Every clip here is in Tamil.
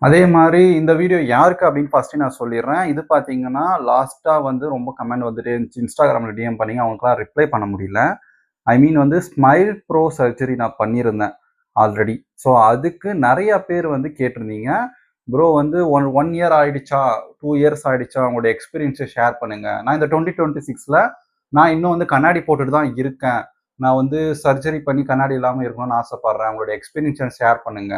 அதே மாரி இந்த வீடியோ யாருக்கு அப்படின்னு ஃபர்ஸ்ட்டு நான் சொல்லிடுறேன். இது பார்த்தீங்கன்னா, லாஸ்ட்டா வந்து ரொம்ப கமெண்ட் வந்துட்டே இருந்துச்சு. Instagramல டிஎம் பண்ணீங்க. அவங்களுக்கெல்லாம் ரிப்ளை பண்ண முடியல. ஐ மீன் வந்து ஸ்மைல் ப்ரோ சர்ஜரி நான் பண்ணியிருந்தேன் ஆல்ரெடி. ஸோ அதுக்கு நெறைய பேர் வந்து கேட்டிருந்தீங்க. ப்ரோ வந்து 1 இயர் ஆயிடுச்சா? 2 இயர்ஸ் ஆயிடுச்சா? உங்களுடைய எக்ஸ்பீரியன்ஸ ஷேர் பண்ணுங்க. நான் இந்த 2026ல நான் இன்னும் வந்து கண்ணாடி போட்டுட்டு தான் இருக்கேன். நான் வந்து சர்ஜரி பண்ணி கண்ணாடி இல்லாம இருக்கணும்னு ஆசைப்படுறேன். உங்களுடைய எக்ஸ்பீரியன்ஸ ஷேர் பண்ணுங்க.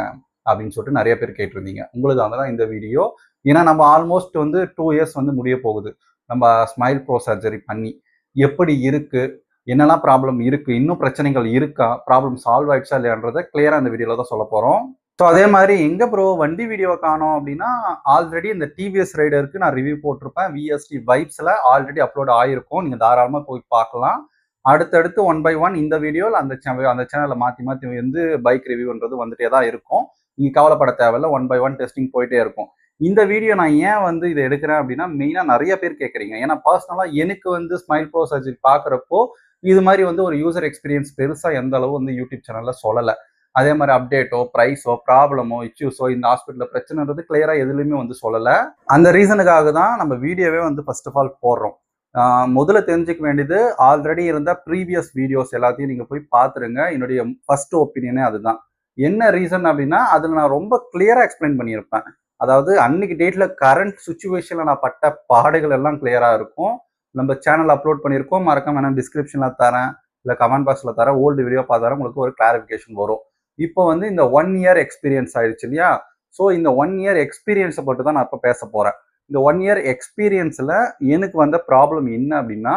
அப்படின்னு சொல்லிட்டு நெறைய பேர் கேட்டிருந்தீங்க. உங்களுக்காக தான் இந்த வீடியோ. ஏன்னா நம்ம ஆல்மோஸ்ட் வந்து 2 இயர்ஸ் வந்து முடிய போகுது. நம்ம ஸ்மைல் ப்ரோ சர்ஜரி பண்ணி. எப்படி இருக்கு? என்னலாம் ப்ராப்ளம் இருக்கு? இன்னும் பிரச்சனைகள் இருக்கா? ப்ராப்ளம் சால்வ் ஆயிடுச்சா இல்லையான்றத கிளியரா இந்த வீடியோல தான் சொல்லப் போறோம். ஸோ அதே மாரி எங்க ப்ரோ வண்டி வீடியோ காணோம் அப்படின்னா, ஆல்ரெடி இந்த டிவிஎஸ் ரைடருக்கு நான் ரிவ்யூ போட்டிருப்பேன். விஎஸ்டி வைப்ஸ்ல ஆல்ரெடி அப்லோட் ஆயிருக்கும். நீங்க தாராளமா போய் பார்க்கலாம். அடுத்தடுத்து ஒன் பை ஒன் இந்த வீடியோல அந்த சேனல்ல மாத்தி மாத்தி வந்து பைக் ரிவ்யூன்றது வந்துட்டே தான் இருக்கும். நீங்க கவலைப்பட தேவையில்ல. ஒன் பை ஒன் டெஸ்டிங் போயிட்டே இருக்கும். இந்த வீடியோ நான் ஏன் வந்து இத எடுக்கிறேன் அப்படின்னா, மெயினா நெறைய பேர் கேட்கறீங்க. ஏன்னா பர்சனலா எனக்கு வந்து ஸ்மைல் ப்ரோ சர்ஜரி பார்க்குறப்போ, இது மாரி வந்து ஒரு யூசர் எக்ஸ்பீரியன்ஸ் பெருசா எந்த அளவு வந்து யூடியூப் சேனல்ல சொல்லல. அதே மாரி அப்டேட்டோ, பிரைஸோ, ப்ராப்ளமோ, இஷ்யூஸோ, இந்த ஹாஸ்பிட்டல்ல பிரச்சனைன்றது கிளியரா எதுலயுமே வந்து சொல்லல. அந்த ரீசனுக்காக தான் நம்ம வீடியோவே வந்து ஃபர்ஸ்ட் ஆஃப் ஆல் போடுறோம். முதல்ல தெரிஞ்சுக்க வேண்டியது ஆல்ரெடி இருந்த ப்ரீவியஸ் வீடியோஸ் எல்லாத்தையும் நீங்க போய் பார்த்துருங்க. என்னுடைய ஃபர்ஸ்ட் ஒப்பீனியனே அதுதான். என்ன ரீசன் அப்படின்னா, அதுல நான் ரொம்ப கிளியரா எக்ஸ்பிளைன் பண்ணியிருப்பேன். அதாவது அன்னைக்கு டேட்ல கரண்ட் சிச்சுவேஷன்ல நான் பட்ட பாடுகள் எல்லாம் கிளியரா இருக்கும். நம்ம சேனல்ல அப்லோட் பண்ணியிருக்கோம். மறக்காம வேணா டிஸ்கிரிப்ஷன்ல தரேன். இல்ல கமெண்ட் பாக்ஸ்ல தரேன். ஓல்டு வீடியோ பார்த்தாலும் உங்களுக்கு ஒரு கிளாரிஃபிகேஷன் வரும். இப்போ வந்து இந்த 1 இயர் எக்ஸ்பீரியன்ஸ் ஆயிடுச்சு இல்லையா? ஸோ இந்த 1 இயர் எக்ஸ்பீரியன்ஸ பத்தி தான் நான் இப்ப பேசப் போறேன். இந்த 1 இயர் எக்ஸ்பீரியன்ஸ்ல எனக்கு வந்த ப்ராப்ளம் என்ன அப்படின்னா,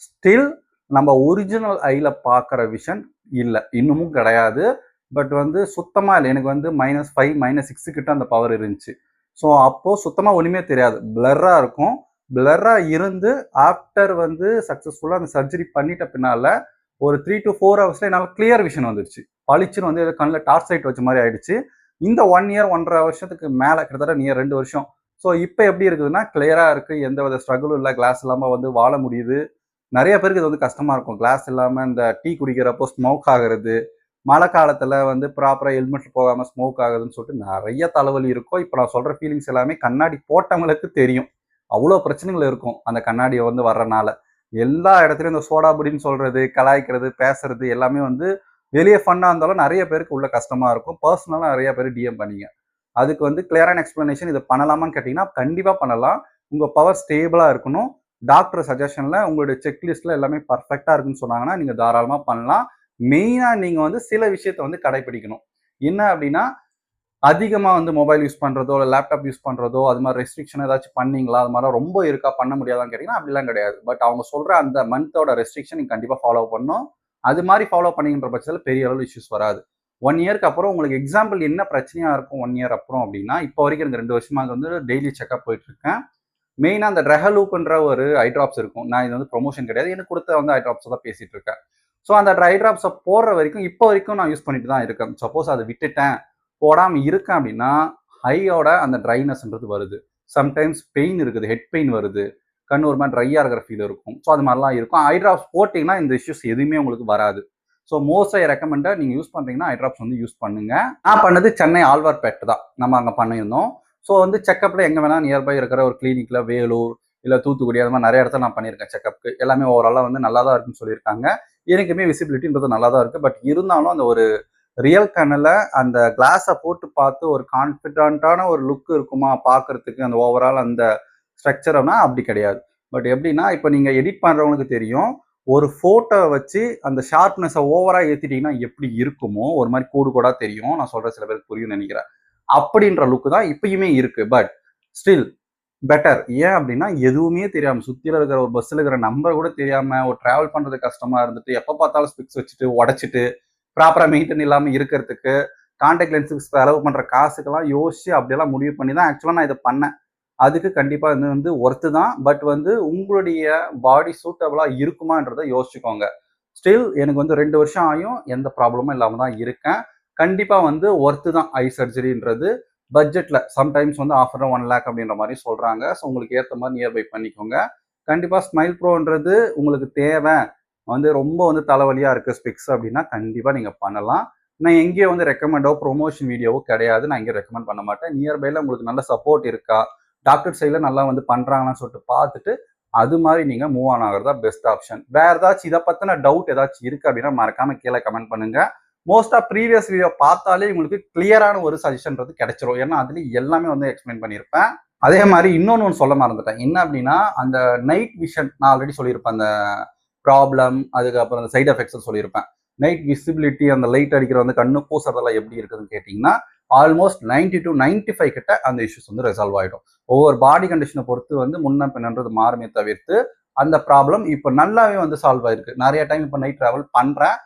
ஸ்டில் நம்ம ஒரிஜினல் ஐல பார்க்குற விஷன் இல்ல. இன்னமும் கிடையாது. பட் வந்து சுத்தமா இல்ல. எனக்கு வந்து -5, -6 கிட்ட அந்த பவர் இருந்துச்சு. ஸோ அப்போ சுத்தமா ஒண்ணுமே தெரியாது. பிளர்ரா இருக்கும். பிளர்ரா இருந்து ஆஃப்டர் வந்து சக்சஸ்ஃபுல்லா அந்த சர்ஜரி பண்ணிட்ட பின்னால ஒரு 3 to 4 ஹவர்ஸ்ல என்னால கிளியர் விஷன் வந்துருச்சு. பளிச்சுன்னு வந்து ஏதோ கண்ணுல டார்ச் லைட் வச்ச மாரி ஆயிடுச்சு. இந்த 1 இயர் 1 1/2 வருஷத்துக்கு மேல கிட்டத்தட்ட நியர் 2 வருஷம். ஸோ இப்ப எப்படி இருக்குதுன்னா, கிளியரா இருக்கு. எந்தவித ஸ்ட்ரகுலும் இல்ல. கிளாஸ் இல்லாம வந்து வாழ முடியுது. நெறைய பேருக்கு இது வந்து கஷ்டமா இருக்கும். கிளாஸ் இல்லாம இந்த டீ குடிக்கிறப்போ ஸ்மோக் ஆகுறது. மழை காலத்துல வந்து ப்ராப்பரா ஹெல்மெட் போகாம ஸ்மோக் ஆகுதுன்னு சொல்லிட்டு நெறைய தலைவலி இருக்கும். இப்ப நான் சொல்ற ஃபீலிங்ஸ் எல்லாமே கண்ணாடி போட்டவங்களுக்கு தெரியும். அவ்ளோ பிரச்சனைகள் இருக்கும். அந்த கண்ணாடி வந்து வர்றனால. எல்லா இடத்துலயும் இந்த சோடா புடின்னு சொல்றது, கலாய்க்கிறது, பேசுறது எல்லாமே வந்து வெளிய ஃபன்னா இருந்தாலும் நெறைய பேருக்கு உள்ள கஷ்டமா இருக்கும். பெர்சனலா நெறைய பேர் டிஎம் பண்ணீங்க. அதுக்கு வந்து கிளியரான எக்ஸ்ப்ளனேஷன் இத பண்ணலாமான்னு கேட்டீங்கன்னா, கண்டிப்பா பண்ணலாம். உங்க பவர் ஸ்டேபிளா இருக்கணும். டாக்டர் சஜஷன்ல உங்களுடைய செக் லிஸ்ட்ல எல்லாமே பெர்ஃபெக்ட்டா இருக்குன்னு சொன்னாங்கன்னா, நீங்க தாராளமா பண்ணலாம். மெயினா நீங்க வந்து சில விஷயத்த வந்து கடைப்பிடிக்கணும். என்ன அப்டின்னா, அதிகமா வந்து மொபைல் யூஸ் பண்றதோ, இல்ல லேப்டாப் யூஸ் பண்றதோ, அது மாரி ரெஸ்ட்ரிக்ஷன் ஏதாச்சும் பண்ணீங்களா? அது மாரிலாம் ரொம்ப இருக்கா? பண்ண முடியாதான்னு கேட்டீங்கன்னா, அப்படிலாம் கிடையாது. பட் அவங்க சொல்ற அந்த மந்த்தோட ரெஸ்ட்ரிக்ஷன் நீங்க கண்டிப்பா ஃபாலோ பண்ணணும். அது மாரி ஃபாலோ பண்ணீங்கன்ற பட்சத்தில பெரிய அளவுல இஷ்யூஸ் வராது. 1 இயர்க்கு அப்புறம் உங்களுக்கு எக்ஸாம்பிள் என்ன பிரச்சனையா இருக்கும் 1 இயர் அப்புறம் அப்டின்னா, இப்போ வரைக்கும் எனக்கு 2 வருஷமா வந்து டெய்லி செக்கப் போயிட்டு இருக்கேன். மெயினா அந்த ரெஹலூப்ன்ற ஒரு ஐ டிராப்ஸ் இருக்கும். நான் இது வந்து ப்ரமோஷன் கிடையாது. எனக்கு குடுத்த வந்து ஐ டிராப்ஸ தான் பேசிட்டு இருக்கேன். ஸோ அந்த ஐ டிராப்ஸ போடுற வரைக்கும் இப்போ வரைக்கும் நான் யூஸ் பண்ணிட்டு தான் இருக்கேன். சப்போஸ் அத விட்டுட்டேன், போடாம இருக்கேன் அப்டின்னா, ஐயோட அந்த ட்ரைனஸ்ன்றது வருது. சம்டைம்ஸ் பெயின் இருக்குது. ஹெட் பெயின் வருது. கண் ஒரு மாரி ட்ரையா இருக்கிற ஃபீல் இருக்கும். ஸோ அது மாரிலாம் இருக்கும். ஐ டிராப்ஸ் போட்டீங்கன்னா இந்த இஷ்யூஸ் எதுவுமே உங்களுக்கு வராது. ஸோ மோஸ்ட் ஐ ரெக்கமெண்டட் நீங்க யூஸ் பண்றீங்கன்னா, ஐ டிராப்ஸ் வந்து யூஸ் பண்ணுங்க. நான் பண்ணது சென்னை ஆழ்வார்பேட்டை தான். நம்ம அங்க பண்ணியிருந்தோம். ஸோ வந்து செக்கப்ல எங்க வேணா நியர்பை இருக்கிற ஒரு கிளினிக்ல வேலூர், இல்ல தூத்துக்குடி அது மாரி நெறைய இடத்துல நான் பண்ணியிருக்கேன் செக்கப்க்கு. எல்லாமே ஓவராலா வந்து நல்லா தான் இருக்குன்னு சொல்லியிருக்காங்க. எனக்குமே விசிபிலிட்டின்றது நல்லா தான் இருக்கு. பட் இருந்தாலும் அந்த ஒரு ரியல் கண்ணுல அந்த கிளாஸ போட்டு பார்த்து ஒரு கான்ஃபிடென்ட்டான ஒரு லுக் இருக்குமா பார்க்கறதுக்கு அந்த ஓவரால் அந்த ஸ்ட்ரக்சர்னா அப்படி கிடையாது. பட் எப்படின்னா, இப்ப நீங்க எடிட் பண்றவங்களுக்கு தெரியும். ஒரு ஃபோட்டோ வச்சு அந்த ஷார்ப்னஸ ஓவரா ஏத்திட்டீங்கன்னா எப்படி இருக்குமோ, ஒரு மாரி கோடு கோடா தெரியும். நான் சொல்றது சில பேருக்கு புரியும்னு நெனைக்கிறேன். அப்படின்ற லுக் தான் இப்பயுமே இருக்கு. But still better. ஏன் அப்படின்னா, எதுவுமே தெரியாம சுத்தில இருக்கிற ஒரு பஸ்ல இருக்கிற நம்பர் கூட தெரியாம, ஒரு டிராவல் பண்றது கஷ்டமா இருந்துட்டு, எப்ப பார்த்தாலும் ஸ்பெக்ஸ் வச்சுட்டு, உடைச்சுட்டு, ப்ராப்பரா மெயின்டெயின் இல்லாம இருக்கிறதுக்கு, கான்டாக்ட் லென்ஸ்க்கு செலவு பண்ற காசுக்கெல்லாம் யோசிச்சு அப்படியெல்லாம் முடிவு பண்ணி தான் ஆக்சுவலா நான் இத பண்ணேன். அதுக்கு கண்டிப்பா இது வந்து ஒர்த்து தான். பட் வந்து உங்களுடைய பாடி சூட்டபிளா இருக்குமான்றத யோசிச்சுக்கோங்க. ஸ்டில் எனக்கு வந்து 2 வருஷம் ஆயும் எந்த ப்ராப்ளமும் இல்லாம தான் இருக்கேன். கண்டிப்பா வந்து ஒர்த்து தான் ஐ சர்ஜரின்றது. பட்ஜெட்ல சம்டைம்ஸ் வந்து ஆஃபர்ல 1,00,000 அப்படின்ற மாரி சொல்றாங்க. ஸோ உங்களுக்கு ஏத்த மாரி நியர்பை பண்ணிக்கோங்க. கண்டிப்பா ஸ்மைல் ப்ரோன்றது உங்களுக்கு தேவை. வந்து ரொம்ப வந்து தலைவலியா இருக்கு ஸ்பெக்ஸ் அப்படின்னா கண்டிப்பா நீங்க பண்ணலாம். நான் எங்கேயோ வந்து ரெக்கமெண்டோ ப்ரொமோஷன் வீடியோவோ கிடையாது. நான் எங்கேயும் ரெக்கமெண்ட் பண்ண மாட்டேன். நியர்பைல உங்களுக்கு நல்ல சப்போர்ட் இருக்கா, டாக்டர் சைடில் நல்லா வந்து பண்ணுறாங்கன்னு சொல்லிட்டு பார்த்துட்டு அது மாதிரி நீங்கள் மூவ் ஆன் ஆகிறது தான் பெஸ்ட் ஆப்ஷன். வேறு ஏதாச்சும் இதை பற்றின டவுட் ஏதாச்சும் இருக்குது அப்படின்னா மறக்காமல் கீழே கமெண்ட் பண்ணுங்கள். மோஸ்ட்டாக ப்ரீவியஸ் வீடியோ பார்த்தாலே உங்களுக்கு கிளியரான ஒரு சஜஷன்றது கிடைச்சிரும். ஏன்னா அதுலேயும் எல்லாமே வந்து எக்ஸ்பிளைன் பண்ணியிருப்பேன். அதே மாதிரி இன்னொன்று சொல்ல மறந்துட்டேன். என்ன அப்படின்னா அந்த நைட் விஷன் நான் ஆல்ரெடி சொல்லியிருப்பேன். அந்த ப்ராப்ளம் அதுக்கப்புறம் அந்த சைட் எஃபெக்ட்ஸ் சொல்லியிருப்பேன். நைட் விசிபிலிட்டி அந்த லைட் அடிக்கிற வந்து கண்ணு பூசுறதெல்லாம் எப்படி இருக்குதுன்னு கேட்டிங்கன்னா ஆல்மோஸ்ட் 90 to 95 கிட்ட அந்த இஷ்யூஸ் வந்து ரிசால்வ் ஆகிடும். ஒவ்வொரு பாடி கண்டிஷனை பொறுத்து வந்து முன்ன பின்னன்றது மாறுமே தவிர்த்து அந்த ப்ராப்ளம் இப்போ நல்லாவே வந்து சால்வ் ஆயிருக்கு. நிறைய டைம் இப்போ நைட் ட்ராவல் பண்ணுறேன்.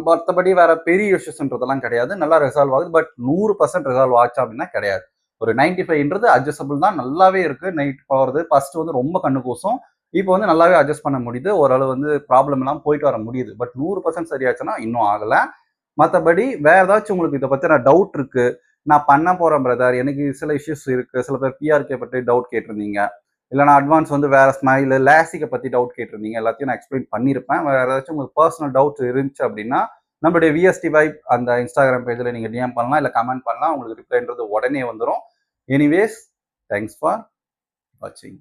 மற்றபடி வேற பெரிய இஷ்யூஸ்ன்றதெல்லாம் கிடையாது. நல்லா ரிசால்வ் ஆகுது. பட் 100% ரிசால்வ் ஆச்சா அப்படின்னா கிடையாது. ஒரு 95ன்றது அட்ஜஸ்டபிள் தான், நல்லாவே இருக்கு. நைட் போகிறது ஃபர்ஸ்ட் வந்து ரொம்ப கண்ணு கூசும். இப்போ வந்து நல்லாவே அட்ஜஸ்ட் பண்ண முடியுது. ஓரளவு வந்து ப்ராப்ளம் எல்லாம் போயிட்டு வர முடியுது. பட் 100% சரியாச்சுன்னா இன்னும் ஆகலை. மற்றபடி வேற ஏதாச்சும் உங்களுக்கு இதை பற்றி நான் டவுட் இருக்கு, நான் பண்ண போறேன் பிரதர், எனக்கு சில இஷ்யூஸ் இருக்கு, சில பேர் பிஆர்கே பற்றி டவுட் கேட்டிருந்தீங்க, இல்லை நான் அட்வான்ஸ் வந்து வேற ஸ்மைல் லேசிக்கை பற்றி டவுட் கேட்டிருந்தீங்க, எல்லாத்தையும் நான் எக்ஸ்பிளைன் பண்ணியிருப்பேன். வேற ஏதாச்சும் உங்களுக்கு பர்சனல் டவுட் இருந்துச்சு அப்படின்னா நம்மளுடைய விஎஸ்டி வைப் அந்த இன்ஸ்டாகிராம் பேஜில் நீங்கள் டிஎம் பண்ணலாம், இல்லை கமெண்ட் பண்ணலாம். உங்களுக்கு ரிப்ளைன்றது உடனே வந்துடும். எனிவேஸ், தேங்க்ஸ் ஃபார் வாட்சிங்.